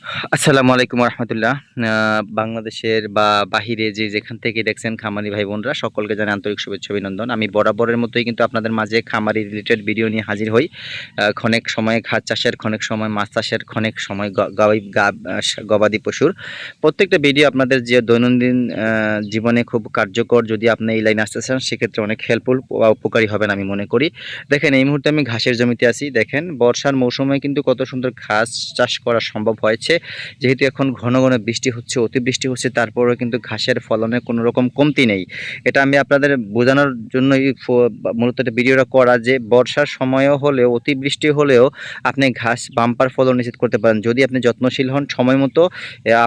আসসালামু আলাইকুম রহমতুল্লাহ। বাংলাদেশের বা বাহিরে যে যেখান থেকে দেখছেন খামারি ভাই বোনরা সকলকে জানাই আন্তরিক শুভেচ্ছা অভিনন্দন। আমি বরাবরের মতোই কিন্তু আপনাদের মাঝে খামারি রিলেটেড ভিডিও নিয়ে হাজির হই। ক্ষণেক সময় ঘাস চাষের, ক্ষণেক সময় মাছ চাষের, ক্ষণেক সময় গবাদি পশুর প্রত্যেকটা ভিডিও আপনাদের যে দৈনন্দিন জীবনে খুব কার্যকর। যদি আপনি এই লাইনে আসতে চান সেক্ষেত্রে অনেক হেল্পফুল বা উপকারী হবেন আমি মনে করি। দেখেন এই মুহূর্তে আমি ঘাসের জমিতে আছি। দেখেন বর্ষার মৌসুমে কিন্তু কত সুন্দর ঘাস চাষ করা সম্ভব হয়েছে। যেহেতু এখন ঘন ঘন বৃষ্টি হচ্ছে, অতিবৃষ্টি হচ্ছে, তারপরেও কিন্তু ঘাসের ফলনের কোনো রকম কমতি নেই। এটা আমি আপনাদের বোঝানোর জন্যই মূলত এটা ভিডিওটা করা, যে বর্ষার সময়ও হলেও অতিবৃষ্টি হলেও আপনি ঘাস বাম্পার ফলন নিশ্চিত করতে পারেন যদি আপনি যত্নশীল হন। সময় মতো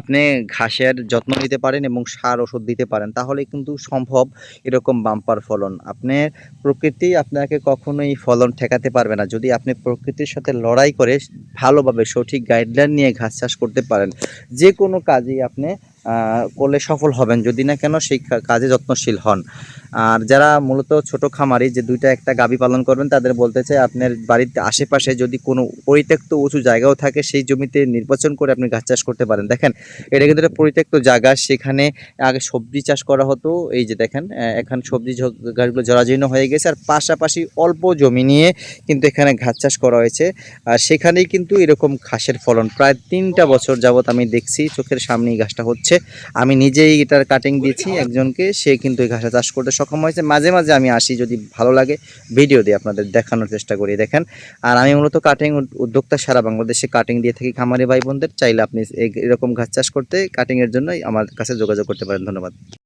আপনি ঘাসের যত্ন নিতে পারেন এবং সার ওষুধ দিতে পারেন, তাহলে কিন্তু সম্ভব এরকম বাম্পার ফলন। আপনি প্রকৃতি আপনাকে কখনোই ফলন ঠেকাতে পারবে না যদি আপনি প্রকৃতির সাথে লড়াই করে ভালোভাবে সঠিক গাইডলাইন নিয়ে ঘাস চাষ করতে পারেন। যে কোনো কাজেই আপনি করলে সফল হবেন যদি না কেন সেই কাজে যত্নশীল হন। আর যারা মূলত ছোট খামারি, যে দুইটা একটা গাভী পালন করবেন, তাদের বলতে চাই আপনার বাড়িতে আশেপাশে যদি কোনো পরিত্যক্ত উঁচু জায়গাও থাকে সেই জমিতে নির্বাচন করে আপনি ঘাস চাষ করতে পারেন। দেখেন এটা কিন্তু একটা পরিত্যক্ত জায়গা, সেখানে আগে সবজি চাষ করা হতো। এই যে দেখেন এখন সবজি গাছগুলো জরাজীর্ণ হয়ে গেছে, আর পাশাপাশি অল্প জমি নিয়ে কিন্তু এখানে ঘাস চাষ করা হয়েছে। আর সেখানেই কিন্তু এরকম ঘাসের ফলন প্রায় 3টা বছর যাবত আমি দেখছি, চোখের সামনেই ঘাসটা হচ্ছে। আমি নিজেই এটার কাটিং দিয়েছি একজনকে, সে কিন্তু এই ঘাসটা চাষ করতে সক্ষম হয়েছে। মাঝে মাঝে আমি আসি, যদি ভালো লাগে ভিডিও দিয়ে আপনাদের দেখানোর চেষ্টা করি। দেখেন, আর আমি মূলত কাটিং উদ্যোক্তা, সারা বাংলাদেশে কাটিং দিয়ে থাকি খামারি ভাই বোনদের। চাইলে আপনি এরকম ঘাস চাষ করতে কাটিংয়ের জন্য আমার কাছে যোগাযোগ করতে পারেন। ধন্যবাদ।